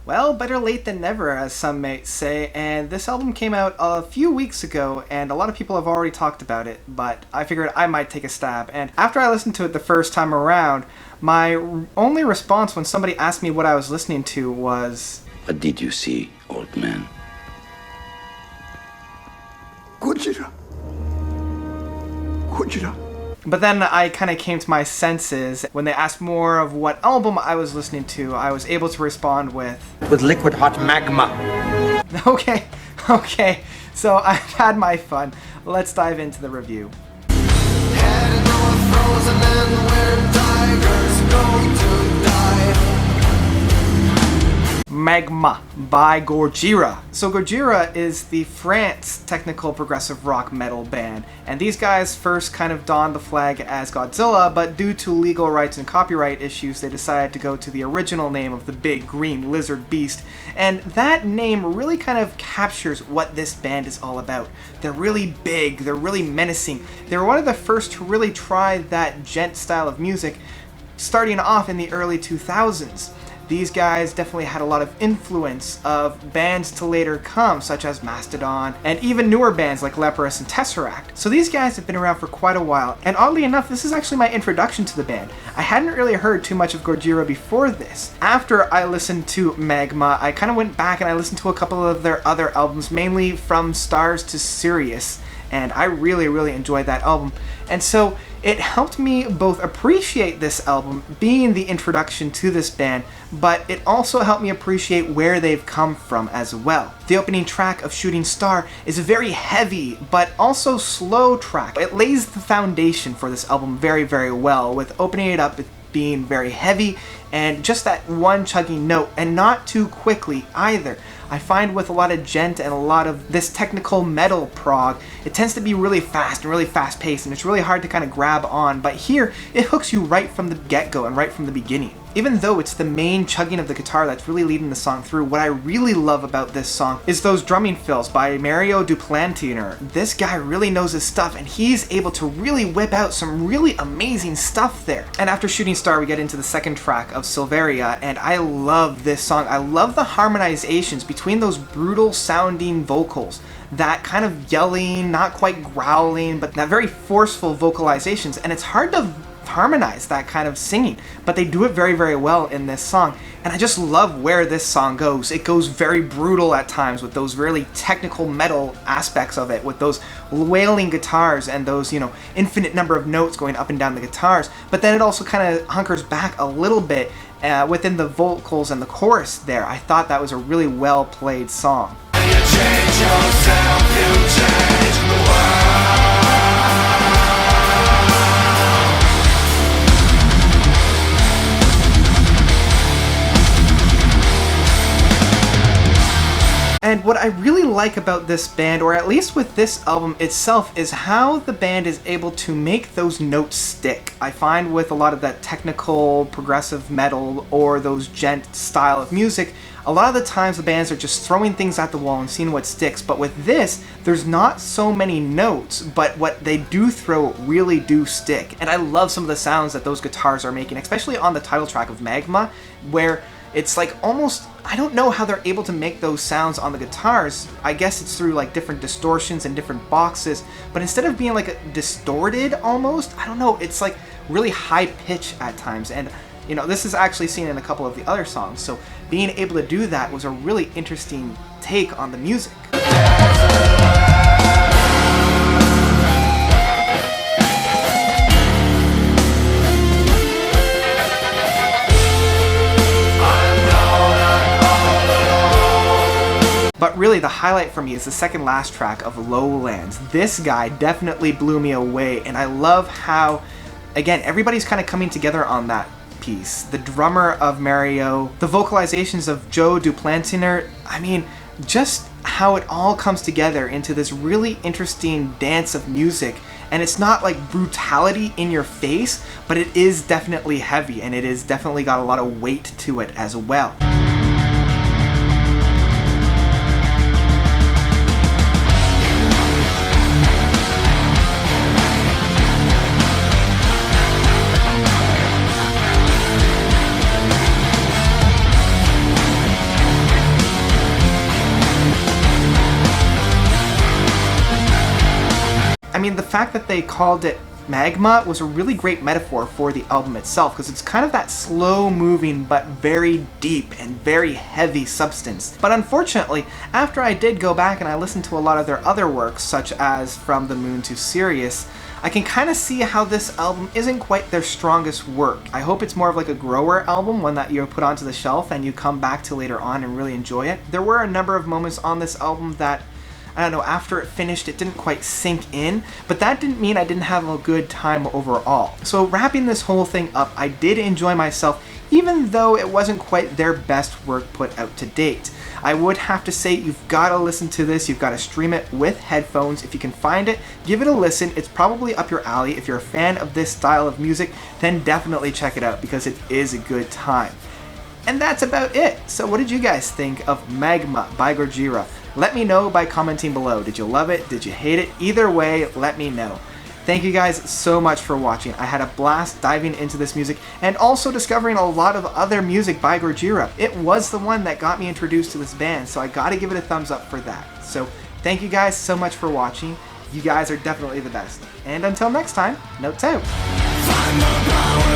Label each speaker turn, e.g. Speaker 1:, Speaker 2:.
Speaker 1: Well, better late than never, as some might say, and this album came out a few weeks ago, and a lot of people have already talked about it, but I figured I might take a stab. And after I listened to it the first time around, my only response when somebody asked me what I was listening to was...
Speaker 2: What did you see, old man?
Speaker 3: Gojira. Gojira.
Speaker 1: But then I kind of came to my senses. When they asked more of what album I was listening to, I was able to respond with
Speaker 4: liquid hot magma.
Speaker 1: Okay, so I've had my fun. Let's dive into the review.
Speaker 5: Heading north, frozen and where tigers go to die.
Speaker 1: Magma by Gojira. So Gojira is the France technical progressive rock metal band, and these guys first kind of donned the flag as Godzilla, but due to legal rights and copyright issues, they decided to go to the original name of the big green lizard beast, and that name really kind of captures what this band is all about. They're really big, they're really menacing. They were one of the first to really try that gent style of music, starting off in the early 2000s. These guys definitely had a lot of influence of bands to later come, such as Mastodon, and even newer bands like Leprous and Tesseract. So these guys have been around for quite a while, and oddly enough, this is actually my introduction to the band. I hadn't really heard too much of Gojira before this. After I listened to Magma, I kind of went back and I listened to a couple of their other albums, mainly From Stars to Sirius, and I really enjoyed that album. And so it helped me both appreciate this album, being the introduction to this band, but it also helped me appreciate where they've come from as well. The opening track of Shooting Star is a very heavy, but also slow track. It lays the foundation for this album very well, with opening it up being very heavy and just that one chugging note, and not too quickly either. I find with a lot of gent and a lot of this technical metal prog, it tends to be really fast and really fast paced, and it's really hard to kind of grab on, but here it hooks you right from the get-go and right from the beginning. Even though it's the main chugging of the guitar that's really leading the song through, what I really love about this song is those drumming fills by Mario Duplantier. This guy really knows his stuff, and he's able to really whip out some really amazing stuff there. And after Shooting Star, we get into the second track of Silveria, and I love this song. I love the harmonizations between those brutal sounding vocals, that kind of yelling, not quite growling, but that very forceful vocalizations, and it's hard to harmonize that kind of singing, but they do it very well in this song, and I just love where this song goes. It goes very brutal at times with those really technical metal aspects of it, with those wailing guitars and those, infinite number of notes going up and down the guitars, but then it also kind of hunkers back a little bit within the vocals and the chorus there. I thought that was a really well played song.
Speaker 5: You change yourself, you change the world.
Speaker 1: And what I really like about this band, or at least with this album itself, is how the band is able to make those notes stick. I find with a lot of that technical, progressive metal, or those gent style of music, a lot of the times the bands are just throwing things at the wall and seeing what sticks, but with this, there's not so many notes, but what they do throw really do stick. And I love some of the sounds that those guitars are making, especially on the title track of Magma, where it's like almost, I don't know how they're able to make those sounds on the guitars. I guess it's through like different distortions and different boxes, but instead of being like distorted almost, I don't know, it's like really high pitch at times. And this is actually seen in a couple of the other songs, so being able to do that was a really interesting take on the music. But really the highlight for me is the second last track of Lowlands. This guy definitely blew me away, and I love how, again, everybody's kind of coming together on that piece. The drummer of Mario, the vocalizations of Joe Duplantier, I mean, just how it all comes together into this really interesting dance of music. And it's not like brutality in your face, but it is definitely heavy, and it is definitely got a lot of weight to it as well. fact that they called it Magma was a really great metaphor for the album itself, because it's kind of that slow moving but very deep and very heavy substance. But unfortunately, after I did go back and I listened to a lot of their other works, such as From the Moon to Sirius, I can kind of see how this album isn't quite their strongest work. I hope it's more of like a grower album, one that you put onto the shelf and you come back to later on and really enjoy it. There were a number of moments on this album that, I don't know, after it finished, it didn't quite sink in, but that didn't mean I didn't have a good time overall. So wrapping this whole thing up, I did enjoy myself, even though it wasn't quite their best work put out to date. I would have to say you've got to listen to this, you've got to stream it with headphones. If you can find it, give it a listen. It's probably up your alley. If you're a fan of this style of music, then definitely check it out because it is a good time. And that's about it. So what did you guys think of Magma by Gojira? Let me know by commenting below. Did you love it? Did you hate it? Either way, let me know. Thank you guys so much for watching. I had a blast diving into this music and also discovering a lot of other music by Gojira. It was the one that got me introduced to this band, so I gotta give it a thumbs up for that. So thank you guys so much for watching. You guys are definitely the best. And until next time, notes out.
Speaker 5: Find the power